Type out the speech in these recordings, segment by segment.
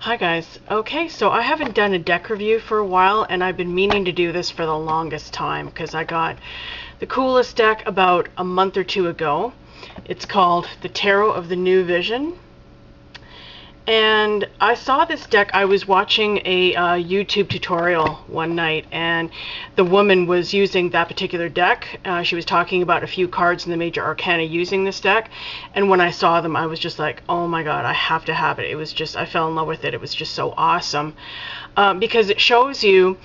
Hi guys. Okay, so I haven't done a deck review for a while, and I've been meaning to do this for the longest time because I got the coolest deck about a month or two ago. It's called the Tarot of the New Vision. And I saw this deck. I was watching a YouTube tutorial one night, and the woman was using that particular deck. She was talking about a few cards in the major arcana using this deck, and when I saw them I was just like, oh my god, I have to have it. It was just, I fell in love with it. It was just so awesome because it shows you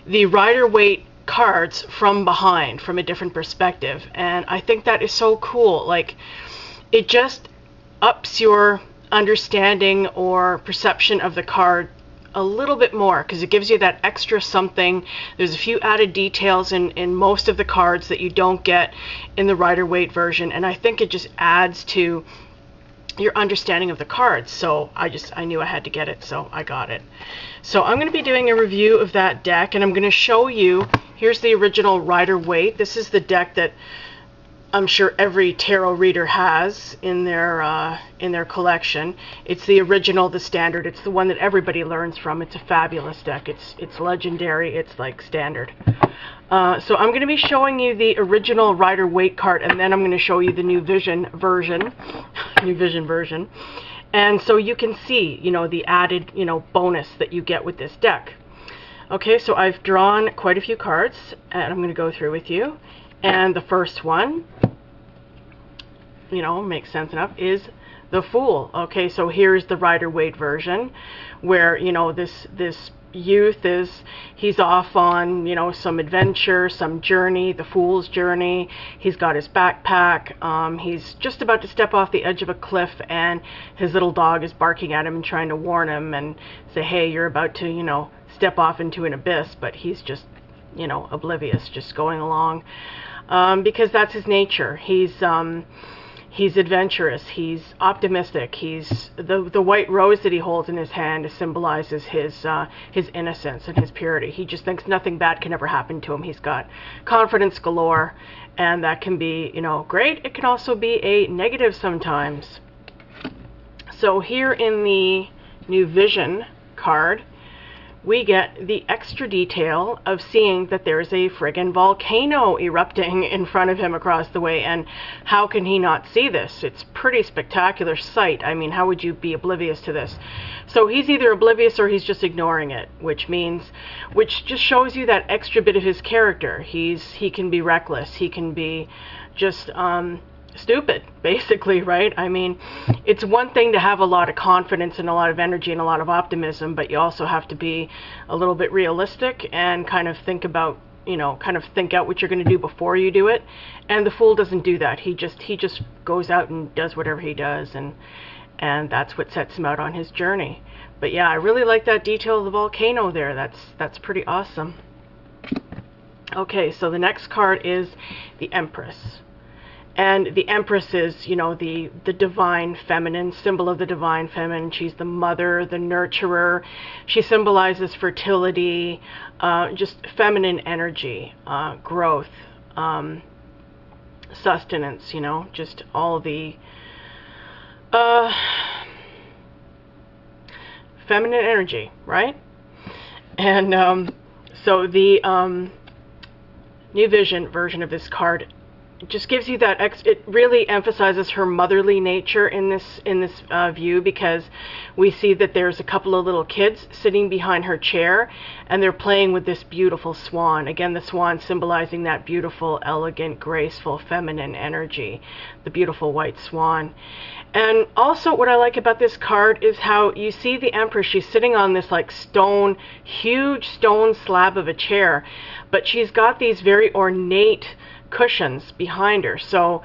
the Rider-Waite cards from behind, from a different perspective, and I think that is so cool. Like, it just ups your understanding or perception of the card a little bit more, because it gives you that extra something. There's a few added details in most of the cards that you don't get in the Rider-Waite version, and I think it just adds to your understanding of the cards. So I knew I had to get it, so I got it. So I'm going to be doing a review of that deck, and I'm going to show you, here's the original Rider-Waite. This is the deck that I'm sure every tarot reader has in their collection. It's the original, the standard. It's the one that everybody learns from. It's a fabulous deck. It's legendary. It's like standard. So I'm going to be showing you the original Rider-Waite card, and then I'm going to show you the New Vision version. New Vision version. And so you can see, you know, the added, you know, bonus that you get with this deck. Okay, so I've drawn quite a few cards, and I'm going to go through with you. And the first one, you know, makes sense enough, is the Fool. Okay, so here's the Rider-Waite version, where, you know, this youth he's off on, you know, some adventure, some journey, the Fool's journey. He's got his backpack. He's just about to step off the edge of a cliff, and his little dog is barking at him and trying to warn him and say, hey, you're about to, you know, step off into an abyss. But he's just, you know, oblivious, just going along, because that's his nature. He's adventurous, he's optimistic, he's the white rose that he holds in his hand symbolizes his innocence and his purity. He just thinks nothing bad can ever happen to him. He's got confidence galore, and that can be, you know, great. It can also be a negative sometimes. So here in the New Vision card, we get the extra detail of seeing that there's a friggin' volcano erupting in front of him across the way, and how can he not see this? It's pretty spectacular sight. I mean, how would you be oblivious to this? So he's either oblivious or he's just ignoring it, which just shows you that extra bit of his character. He can be reckless, he can be just stupid, basically, right? I mean, it's one thing to have a lot of confidence and a lot of energy and a lot of optimism, but you also have to be a little bit realistic and kind of think about, you know, kind of think out what you're going to do before you do it. And the Fool doesn't do that. He just goes out and does whatever he does, and that's what sets him out on his journey. But yeah, I really like that detail of the volcano there. That's pretty awesome. Okay, so the next card is the Empress. And the Empress is, you know, the divine feminine, symbol of the divine feminine. She's the mother, the nurturer. She symbolizes fertility, just feminine energy, growth, sustenance, you know, just all the feminine energy, right? And so the New Vision version of this card, it just gives you that it really emphasizes her motherly nature in this view, because we see that there's a couple of little kids sitting behind her chair, and they're playing with this beautiful swan. Again, the swan symbolizing that beautiful, elegant, graceful, feminine energy, the beautiful white swan. And also what I like about this card is how you see the Empress. She's sitting on this like huge stone slab of a chair, but she's got these very ornate cushions behind her. So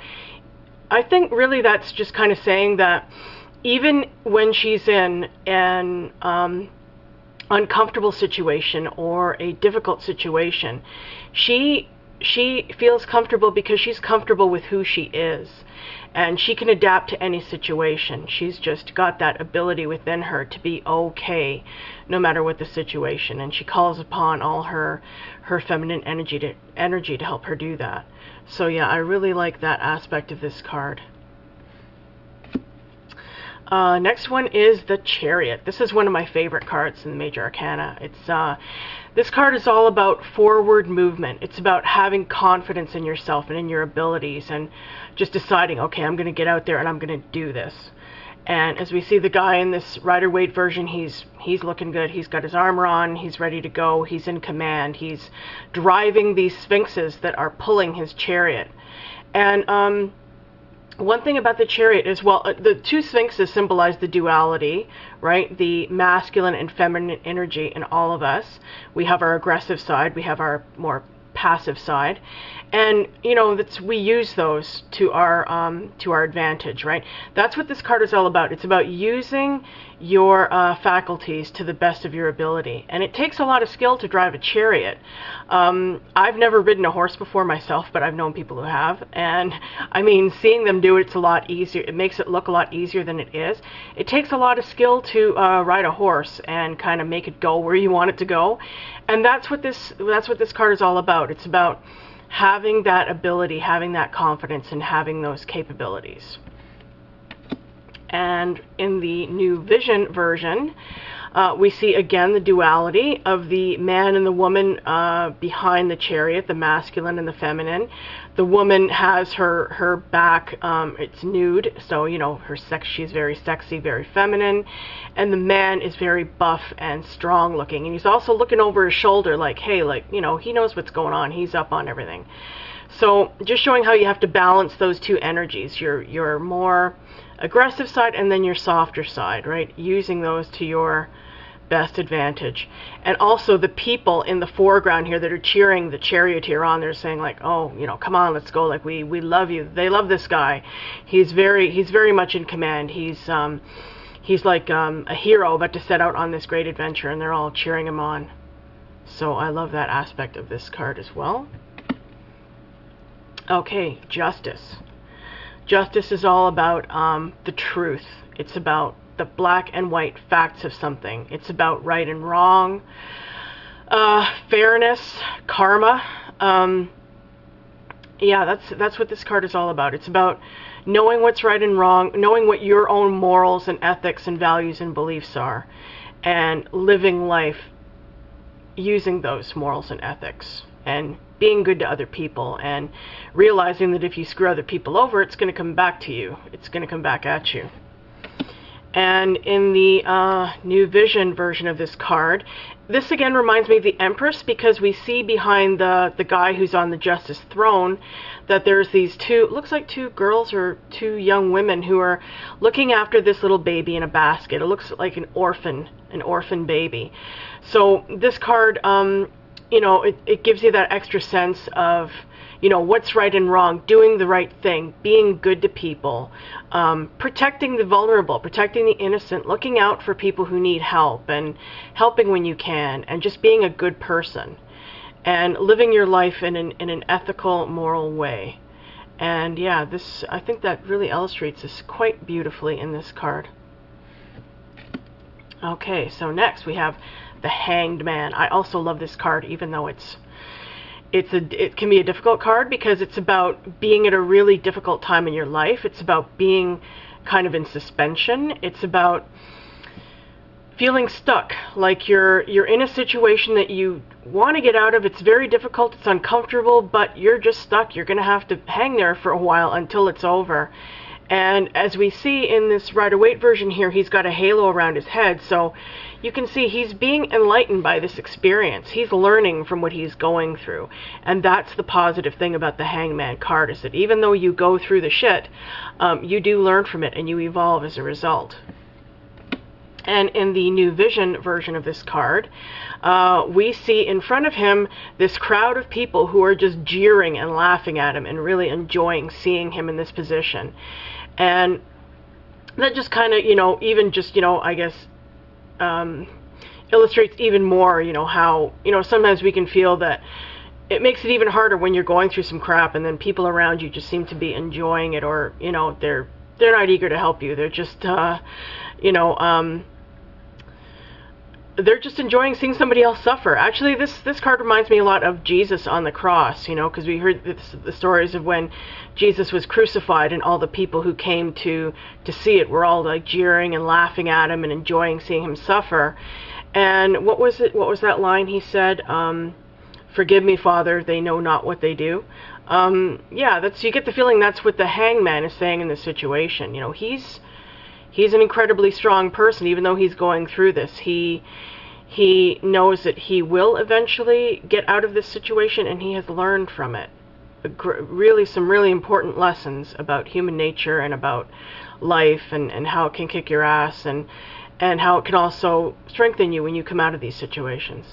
I think really that's just kind of saying that even when she's in an uncomfortable situation or a difficult situation, she feels comfortable because she's comfortable with who she is, and she can adapt to any situation. She's just got that ability within her to be okay no matter what the situation, and she calls upon all her feminine energy to help her do that. So yeah, I really like that aspect of this card. Next one is the Chariot. This is one of my favorite cards in the Major Arcana. This card is all about forward movement. It's about having confidence in yourself and in your abilities and just deciding, okay, I'm going to get out there and I'm going to do this. And as we see the guy in this Rider-Waite version, he's looking good. He's got his armor on. He's ready to go. He's in command. He's driving these sphinxes that are pulling his chariot. And one thing about the Chariot is, well, the two sphinxes symbolize the duality, right? The masculine and feminine energy in all of us. We have our aggressive side. We have our more passive side, and you know, we use those to our advantage, right? That's what this card is all about. It's about using your faculties to the best of your ability, and it takes a lot of skill to drive a chariot. I've never ridden a horse before myself, but I've known people who have, and I mean, seeing them do it, it's a lot easier. It makes it look a lot easier than it is. It takes a lot of skill to ride a horse and kind of make it go where you want it to go, and that's what this card is all about. It's about having that ability, having that confidence, and having those capabilities. And in the New Vision version, we see again the duality of the man and the woman behind the chariot, the masculine and the feminine. The woman has her back, it's nude, so you know, she's very sexy, very feminine, and the man is very buff and strong looking, and he's also looking over his shoulder like, hey, like, you know, he knows what's going on, he's up on everything. So just showing how you have to balance those two energies, your more aggressive side and then your softer side, right? Using those to your best advantage. And also the people in the foreground here that are cheering the charioteer on, they're saying like, oh, you know, come on, let's go, like we love you. They love this guy. He's very much in command. He's like a hero about to set out on this great adventure, and they're all cheering him on. So I love that aspect of this card as well. Okay, Justice. Justice is all about the truth. It's about the black and white facts of something. It's about right and wrong, fairness, karma. Yeah, that's what this card is all about. It's about knowing what's right and wrong, knowing what your own morals and ethics and values and beliefs are, and living life using those morals and ethics, and being good to other people, and realizing that if you screw other people over, it's going to come back to you. It's going to come back at you. And in the New Vision version of this card, this again reminds me of the Empress, because we see behind the guy who's on the Justice throne that there's these two, looks like two girls or two young women who are looking after this little baby in a basket. It looks like an orphan baby. So this card, you know, it gives you that extra sense of, you know, what's right and wrong, doing the right thing, being good to people, protecting the vulnerable, protecting the innocent, looking out for people who need help, and helping when you can, and just being a good person, and living your life in an ethical, moral way. And yeah, I think that really illustrates this quite beautifully in this card. Okay, so next we have the Hanged Man. I also love this card, even though it can be a difficult card, because it's about being at a really difficult time in your life. It's about being kind of in suspension. It's about feeling stuck, like you're in a situation that you want to get out of. It's very difficult, it's uncomfortable, but you're just stuck. You're going to have to hang there for a while until it's over. And as we see in this Rider-Waite version here, he's got a halo around his head, so you can see he's being enlightened by this experience. He's learning from what he's going through. And that's the positive thing about the Hangman card, is that even though you go through the shit, you do learn from it and you evolve as a result. And in the New Vision version of this card, we see in front of him this crowd of people who are just jeering and laughing at him and really enjoying seeing him in this position. And that just kind of, you know, even just, you know, I guess, illustrates even more, you know, how, you know, sometimes we can feel that it makes it even harder when you're going through some crap and then people around you just seem to be enjoying it, or, you know, they're not eager to help you. They're just, you know, they're just enjoying seeing somebody else suffer. Actually, this card reminds me a lot of Jesus on the cross, you know, because we heard the stories of when Jesus was crucified, and all the people who came to see it were all like jeering and laughing at him and enjoying seeing him suffer. And what was it? What was that line he said? Forgive me, Father, they know not what they do. Yeah, you get the feeling that's what the hangman is saying in this situation. You know, he's an incredibly strong person, even though he's going through this. He knows that he will eventually get out of this situation, and he has learned from it. Really, some really important lessons about human nature and about life, and how it can kick your ass, and how it can also strengthen you when you come out of these situations.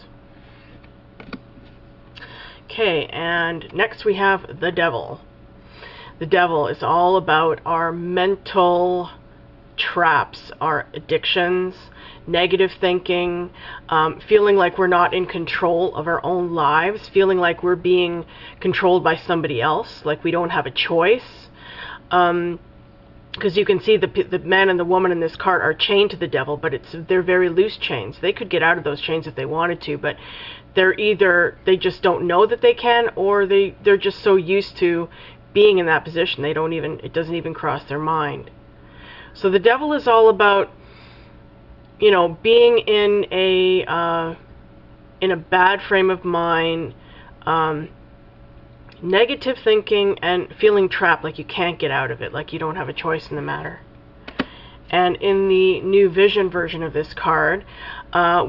Okay, and next we have the devil. The devil is all about our mental traps, our addictions, negative thinking, feeling like we're not in control of our own lives, feeling like we're being controlled by somebody else, like we don't have a choice. Because you can see the man and the woman in this card are chained to the devil, but they're very loose chains. They could get out of those chains if they wanted to, but they just don't know that they can, or they're just so used to being in that position it doesn't even cross their mind. So the devil is all about, you know, being in a bad frame of mind, negative thinking, and feeling trapped, like you can't get out of it, like you don't have a choice in the matter. And in the New Vision version of this card,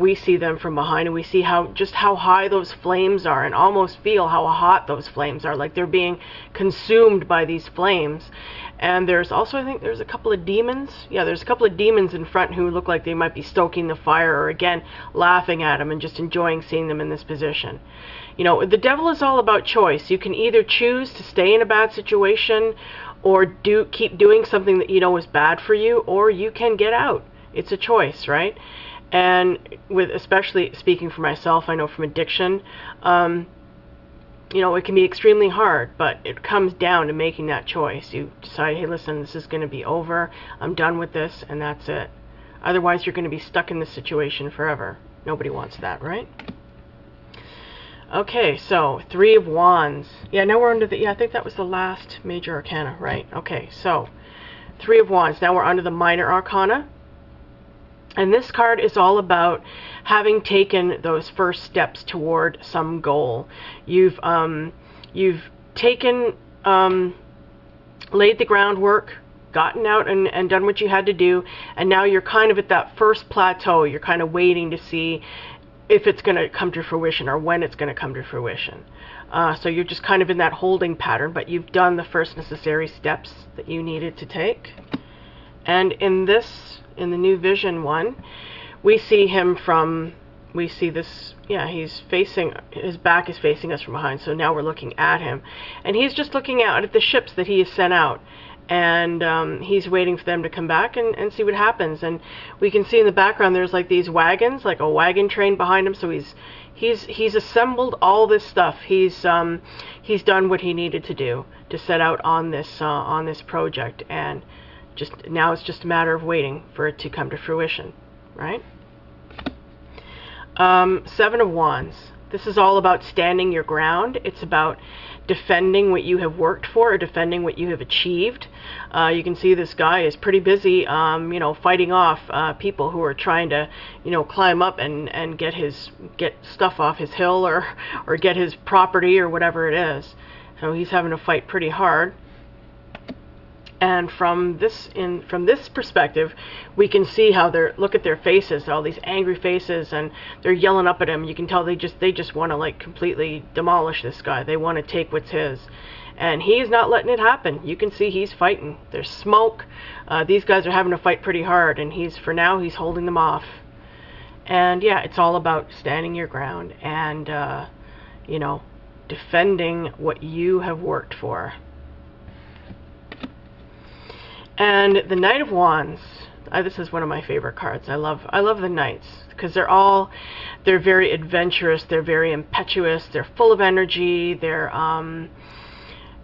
we see them from behind, and we see just how high those flames are, and almost feel how hot those flames are, like they're being consumed by these flames. And there's also, I think there's a couple of demons. Yeah, there's a couple of demons in front who look like they might be stoking the fire, or again, laughing at them and just enjoying seeing them in this position. You know, the devil is all about choice. You can either choose to stay in a bad situation, or keep doing something that you know is bad for you, or you can get out. It's a choice, right? And especially speaking for myself, I know from addiction, you know, it can be extremely hard, but it comes down to making that choice. You decide, hey, listen, this is going to be over. I'm done with this, and that's it. Otherwise, you're going to be stuck in this situation forever. Nobody wants that, right? Okay, so Three of Wands. Yeah, now we're under I think that was the last major arcana, right? Okay, so Three of Wands. Now we're under the minor arcana. And this card is all about having taken those first steps toward some goal. You've taken, laid the groundwork, gotten out and done what you had to do, and now you're kind of at that first plateau. You're kind of waiting to see if it's going to come to fruition, or when it's going to come to fruition. So you're just kind of in that holding pattern, but you've done the first necessary steps that you needed to take. And in the New Vision one, we see this, yeah, his back is facing us from behind, so now we're looking at him. And he's just looking out at the ships that he has sent out. And he's waiting for them to come back and see what happens. And we can see in the background there's like these wagons, like a wagon train behind him. So he's assembled all this stuff. He's done what he needed to do to set out on this project, and now it's just a matter of waiting for it to come to fruition, right? Seven of Wands. This is all about standing your ground. It's about defending what you have worked for, or defending what you have achieved. You can see this guy is pretty busy, you know, fighting off people who are trying to, you know, climb up and get stuff off his hill, or get his property, or whatever it is. So he's having to fight pretty hard. And from this perspective, we can see how look at their faces, all these angry faces, and they're yelling up at him. You can tell they just want to like completely demolish this guy. They want to take what's his, and he's not letting it happen. You can see he's fighting. There's smoke. These guys are having to fight pretty hard, and for now he's holding them off. And yeah, it's all about standing your ground and you know, defending what you have worked for. And the Knight of Wands, this is one of my favorite cards. I love the Knights, because they're very adventurous, they're very impetuous, they're full of energy, they're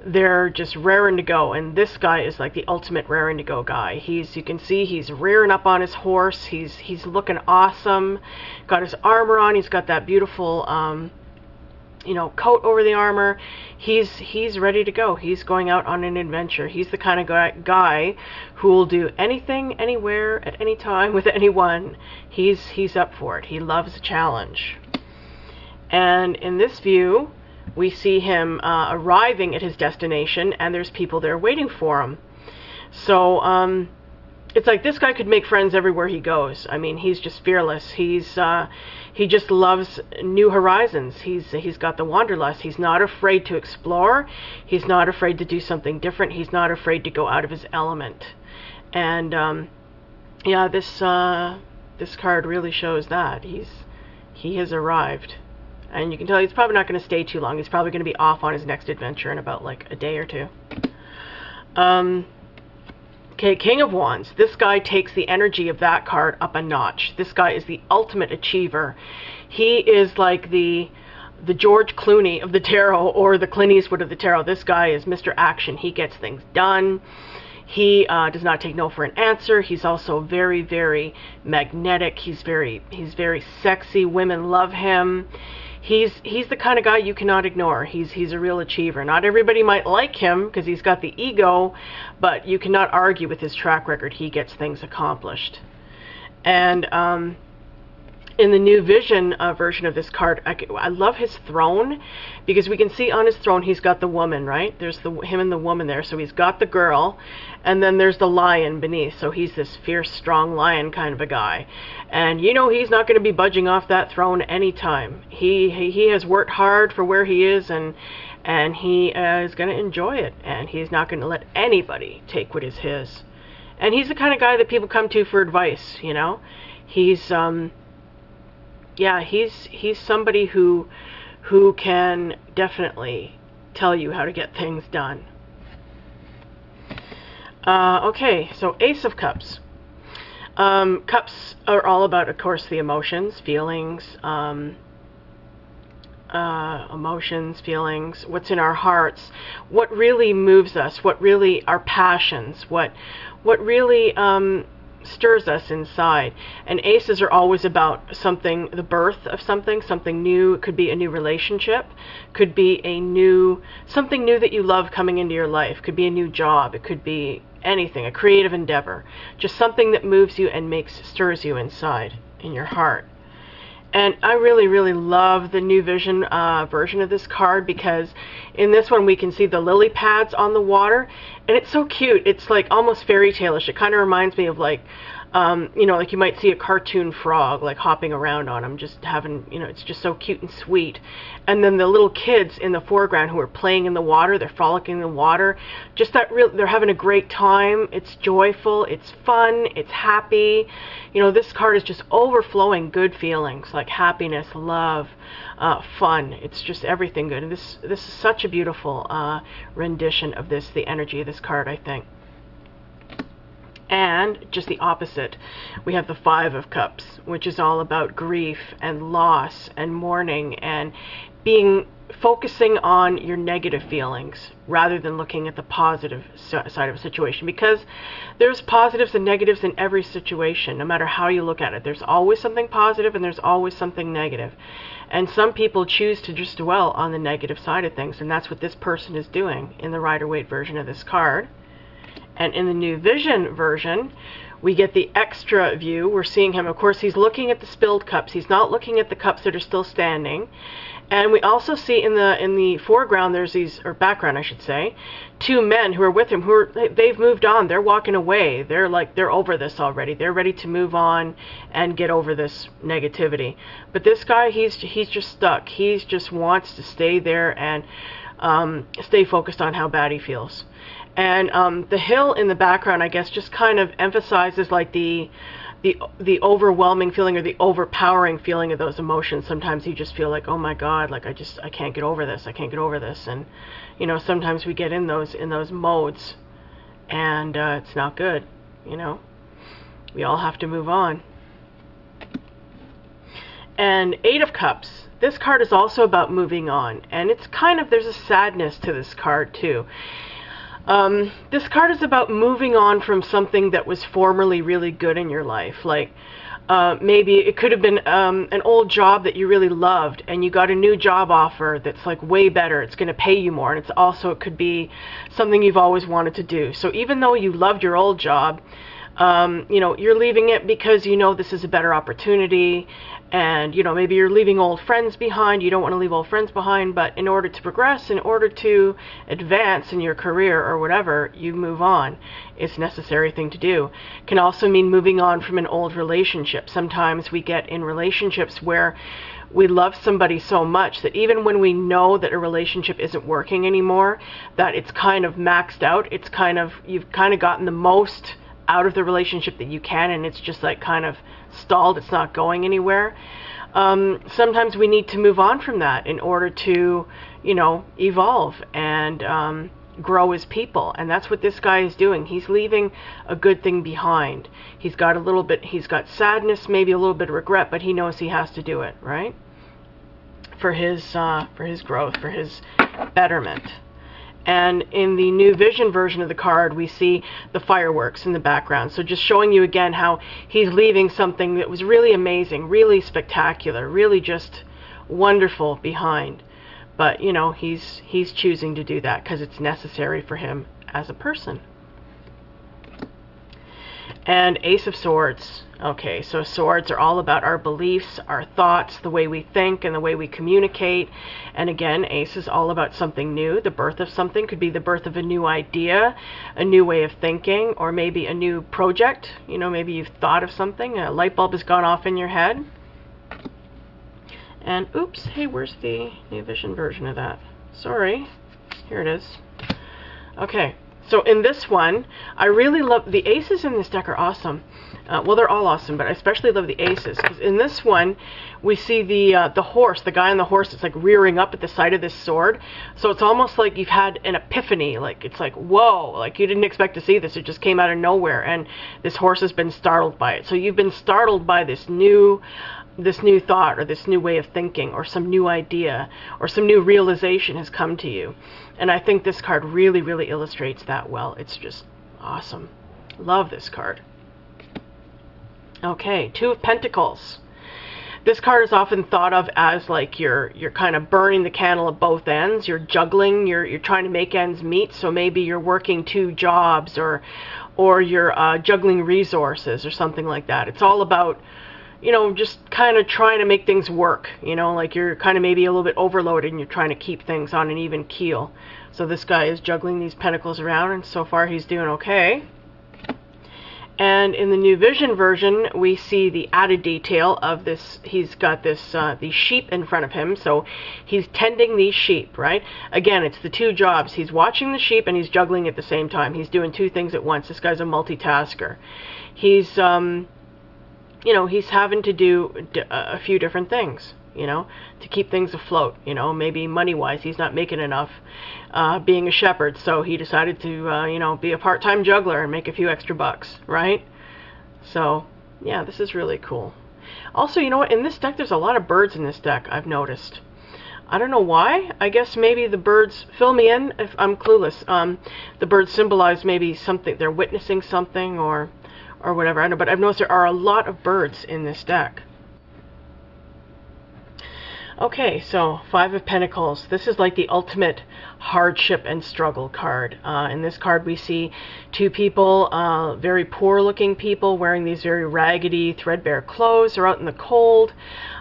they're just raring to go. And this guy is like the ultimate raring to go guy. You can see he's rearing up on his horse. He's looking awesome. Got his armor on. He's got that beautiful coat over the armor. He's ready to go. He's going out on an adventure. He's the kind of guy who will do anything, anywhere, at any time, with anyone. He's up for it. He loves a challenge. And in this view, we see him arriving at his destination, and there's people there waiting for him. So it's like this guy could make friends everywhere he goes. I mean, he's just fearless. He just loves new horizons. He's got the wanderlust. He's not afraid to explore. He's not afraid to do something different. He's not afraid to go out of his element. And yeah, this card really shows that he has arrived. And you can tell he's probably not going to stay too long. He's probably going to be off on his next adventure in about like a day or two. Okay, King of Wands. This guy takes the energy of that card up a notch. This guy is the ultimate achiever. He is like the George Clooney of the tarot, or the Clint Eastwood of the tarot. This guy is Mr. Action. He gets things done. He does not take no for an answer. He's also very, very magnetic. He's very sexy. Women love him. He's the kind of guy you cannot ignore. He's a real achiever. Not everybody might like him because he's got the ego, but you cannot argue with his track record. He gets things accomplished. And in the New Vision version of this card, I love his throne, because we can see on his throne he's got the woman, right? There's him and the woman there. So he's got the girl, and then there's the lion beneath. So he's this fierce, strong lion kind of a guy. And you know he's not going to be budging off that throne anytime. He has worked hard for where he is, and he is going to enjoy it. And he's not going to let anybody take what is his. And he's the kind of guy that people come to for advice, you know? He's yeah, he's somebody who can definitely tell you how to get things done. Okay, so Ace of Cups. Cups are all about, of course, the emotions, feelings, what's in our hearts, what really moves us, what really our passions, what really stirs us inside. And aces are always about something, the birth of something new. It could be a new relationship, could be something new that you love coming into your life, could be a new job, it could be anything, a creative endeavor, just something that moves you and stirs you inside in your heart. And I really, really love the New Vision version of this card, because in this one we can see the lily pads on the water, and it's so cute. It's like almost fairy tale-ish. It kind of reminds me of like, like you might see a cartoon frog like hopping around on them, just having, it's just so cute and sweet. And then the little kids in the foreground who are playing in the water, they're frolicking in the water, just they're having a great time. It's joyful, it's fun, it's happy. This card is just overflowing good feelings like happiness, love, fun. It's just everything good. And this is such a beautiful rendition of the energy of this card, I think. And just the opposite, we have the Five of Cups, which is all about grief and loss and mourning and focusing on your negative feelings rather than looking at the positive side of a situation, because there's positives and negatives in every situation. No matter how you look at it, there's always something positive and there's always something negative. And some people choose to just dwell on the negative side of things, and that's what this person is doing in the Rider-Waite version of this card. And in the New Vision version, we get the extra view. We're seeing him, of course, he's looking at the spilled cups. He's not looking at the cups that are still standing. And we also see in the foreground, there's or background, I should say, two men who are with him, they've moved on. They're walking away. They're over this already. They're ready to move on and get over this negativity. But this guy, he's just stuck. He just wants to stay there and stay focused on how bad he feels. And the hill in the background, I guess, just kind of emphasizes like the overwhelming feeling or the overpowering feeling of those emotions. Sometimes you just feel like, oh my God, like I can't get over this. I can't get over this. And sometimes we get in those modes, and it's not good. We all have to move on. And Eight of Cups. this card is also about moving on, and it's kind of, there's a sadness to this card too. This card is about moving on from something that was formerly really good in your life. Like maybe it could have been an old job that you really loved, and you got a new job offer that's like way better. It's going to pay you more, and it's also, it could be something you've always wanted to do. So even though you loved your old job, you know, you're leaving it because you know this is a better opportunity, and you know, maybe you're leaving old friends behind. You don't want to leave old friends behind, but in order to progress, in order to advance in your career or whatever, you move on. It's a necessary thing to do. Can also mean moving on from an old relationship. Sometimes we get in relationships where we love somebody so much that even when we know that a relationship isn't working anymore, that it's kind of maxed out, it's kind of, you've kind of gotten the most out of the relationship that you can, and it's just like kind of stalled, it's not going anywhere. Sometimes we need to move on from that in order to, you know, evolve and grow as people, and that's what this guy is doing. He's leaving a good thing behind. He's got a little bit, he's got sadness, maybe a little bit of regret, but he knows he has to do it, right? For his growth, for his betterment. And in the New Vision version of the card, we see the fireworks in the background. So just showing you again how he's leaving something that was really amazing, really spectacular, really just wonderful behind. But, you know, he's choosing to do that because it's necessary for him as a person. And Ace of Swords. Okay, so swords are all about our beliefs, our thoughts, the way we think, and the way we communicate. And again, Ace is all about something new. The birth of something could be the birth of a new idea, a new way of thinking, or maybe a new project. You know, maybe you've thought of something, a light bulb has gone off in your head. And oops, hey, where's the New Vision version of that? Sorry, here it is. Okay. So in this one, I really love, the aces in this deck are awesome. Well, they're all awesome, but I especially love the aces. Because in this one, we see the horse, the guy on the horse that's like rearing up at the side of this sword. So it's almost like you've had an epiphany. Like, it's like, whoa, like you didn't expect to see this. It just came out of nowhere, and this horse has been startled by it. So you've been startled by this new thought, or this new way of thinking, or some new idea, or some new realization has come to you. And I think this card really, really illustrates that well. It's just awesome. Love this card. Okay, Two of Pentacles. This card is often thought of as like you're kind of burning the candle at both ends. You're juggling, you're trying to make ends meet. So maybe you're working 2 jobs, or you're juggling resources or something like that. It's all about, you know, just kind of trying to make things work, you know, like you're kind of maybe a little bit overloaded and you're trying to keep things on an even keel. So this guy is juggling these pentacles around, and so far he's doing okay. And in the New Vision version, we see the added detail of this. He's got this these sheep in front of him, so he's tending these sheep, right? Again, it's the 2 jobs. He's watching the sheep and he's juggling at the same time. He's doing 2 things at once. This guy's a multitasker. He's you know, he's having to do a few different things, you know, to keep things afloat. You know, maybe money-wise, he's not making enough being a shepherd, so he decided to, you know, be a part-time juggler and make a few extra bucks, right? So, yeah, this is really cool. Also, you know what, in this deck, there's a lot of birds in this deck, I've noticed. I don't know why. I guess maybe the birds, fill me in if I'm clueless. The birds symbolize maybe something, they're witnessing something, or whatever. I don't know, but I've noticed there are a lot of birds in this deck. Okay, so 5 of Pentacles. This is like the ultimate hardship and struggle card. In this card we see 2 people, very poor looking people, wearing these very raggedy, threadbare clothes. They're out in the cold.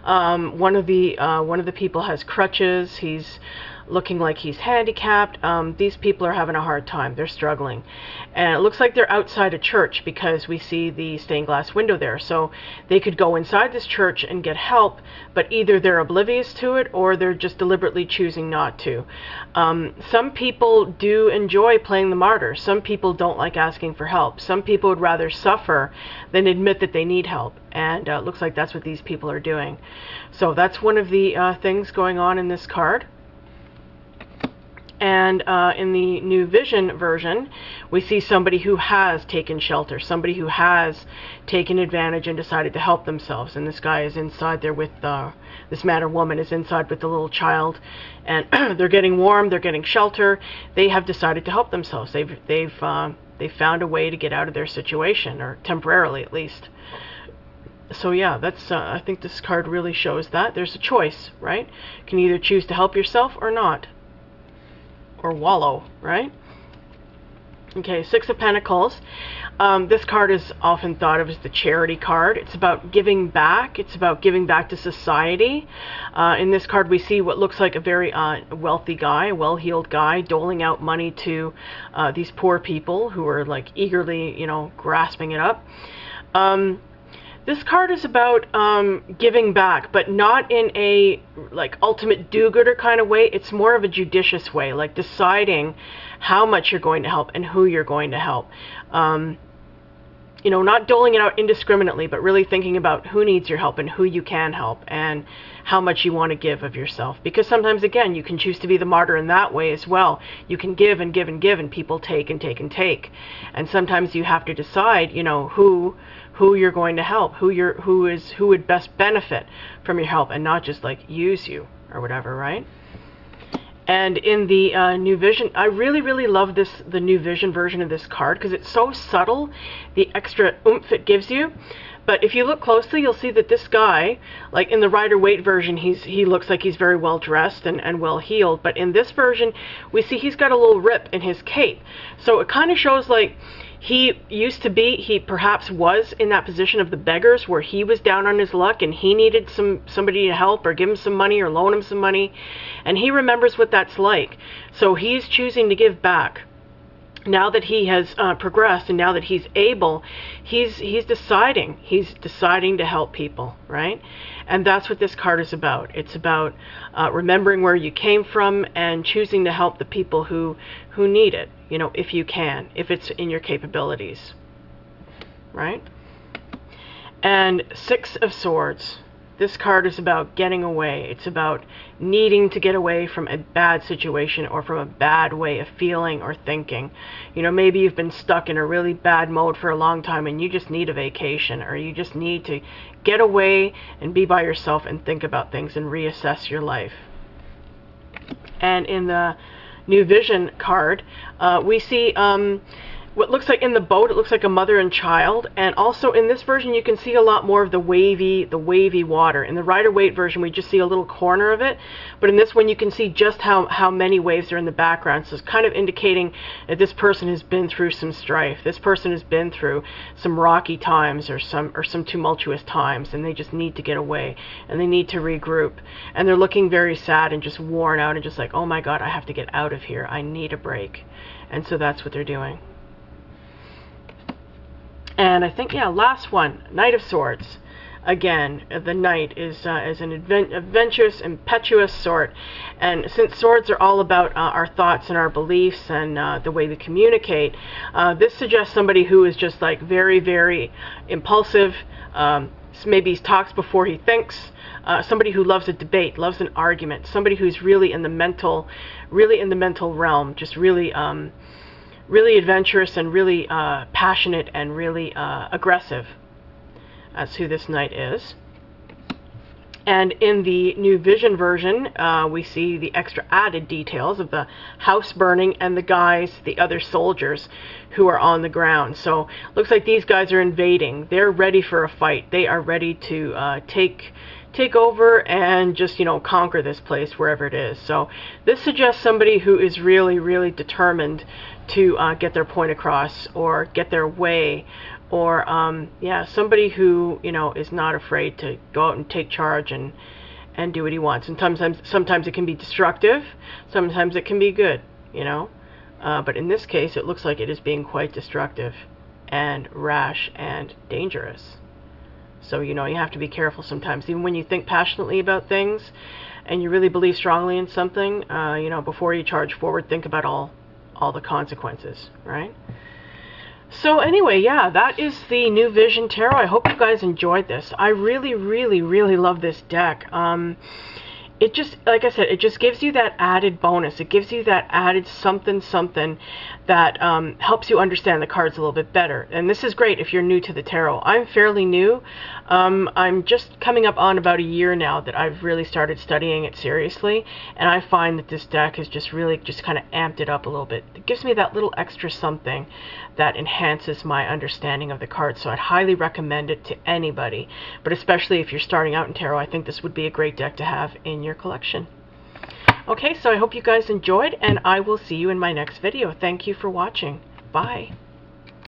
One of the people has crutches. He's looking like he's handicapped. These people are having a hard time. They're struggling. And it looks like they're outside a church because we see the stained glass window there. So they could go inside this church and get help, but either they're oblivious to it or they're just deliberately choosing not to. Some people do enjoy playing the martyr. Some people don't like asking for help. Some people would rather suffer than admit that they need help. And it looks like that's what these people are doing. So that's one of the things going on in this card. And in the New Vision version, we see somebody who has taken shelter, somebody who has taken advantage and decided to help themselves. And this guy is inside there with, this man or woman is inside with the little child, and they're getting warm, they're getting shelter. They have decided to help themselves. They've found a way to get out of their situation, or temporarily at least. So yeah, that's I think this card really shows that there's a choice, right? You can either choose to help yourself or not. Or wallow, right? Okay, Six of Pentacles. This card is often thought of as the charity card. It's about giving back. It's about giving back to society. In this card, we see what looks like a very wealthy guy, a well-heeled guy, doling out money to these poor people who are like eagerly, grasping it up. This card is about giving back, but not in a like ultimate do-gooder kind of way. It's more of a judicious way, like deciding how much you're going to help and who you're going to help. Not doling it out indiscriminately, but really thinking about who needs your help and who you can help and how much you want to give of yourself. Because sometimes, again, you can choose to be the martyr in that way as well. You can give and give and give, and people take and take and take. And sometimes you have to decide, who you're going to help, who would best benefit from your help, and not just like use you or whatever, right? And in the New Vision, I really, really love the New Vision version of this card because it's so subtle, the extra oomph it gives you. But if you look closely, you'll see that this guy, like in the Rider-Waite version, he looks like he's very well dressed and well heeled. But in this version, we see he's got a little rip in his cape. So it kind of shows like he perhaps was in that position of the beggars where he was down on his luck and he needed somebody to help or give him some money or loan him some money. And he remembers what that's like. So he's choosing to give back. Now that he has progressed and now that he's able, he's deciding to help people, right? And that's what this card is about. It's about remembering where you came from and choosing to help the people who need it, if you can, if it's in your capabilities, right? And Six of Swords. This card is about getting away. It's about needing to get away from a bad situation or from a bad way of feeling or thinking. Maybe you've been stuck in a really bad mode for a long time and you just need a vacation, or you just need to get away and be by yourself and think about things and reassess your life. And in the New Vision card, we see what looks like in the boat, it looks like a mother and child. And also in this version, you can see a lot more of the wavy water. In the Rider-Waite version, we just see a little corner of it. But in this one, you can see just how many waves are in the background. So it's kind of indicating that this person has been through some strife. This person has been through some rocky times or some tumultuous times, and they just need to get away and they need to regroup. And they're looking very sad and just worn out and just like, oh my God, I have to get out of here. I need a break. And so that's what they're doing. And I think, last one, Knight of Swords. Again, the Knight is an adventurous, impetuous sort. And since swords are all about our thoughts and our beliefs and the way we communicate, this suggests somebody who is just like very, very impulsive. Maybe he talks before he thinks. Somebody who loves a debate, loves an argument. Somebody who's really in the mental realm, just really adventurous and really passionate and really aggressive. That's who this Knight is. And in the New Vision version, we see the extra added details of the house burning and the other soldiers who are on the ground. So looks like these guys are invading. They're ready for a fight. They are ready to take over and just, conquer this place wherever it is. So this suggests somebody who is really, really determined to get their point across or get their way, or somebody who is not afraid to go out and take charge and do what he wants. And sometimes it can be destructive, sometimes it can be good, but in this case it looks like it is being quite destructive and rash and dangerous. So you have to be careful sometimes, even when you think passionately about things and you really believe strongly in something. Before you charge forward, think about all the consequences, right? So anyway, that is the New Vision Tarot. I hope you guys enjoyed this. I really, really, really love this deck. it just, like I said, it just gives you that added bonus. It gives you that added something that helps you understand the cards a little bit better. And this is great if you're new to the tarot. I'm fairly new. I'm just coming up on about a year now that I've really started studying it seriously, and I find that this deck has just really just kind of amped it up a little bit. It gives me that little extra something that enhances my understanding of the cards. So I'd highly recommend it to anybody, but especially if you're starting out in tarot, I think this would be a great deck to have in your collection. Okay, so I hope you guys enjoyed, and I will see you in my next video. Thank you for watching. Bye.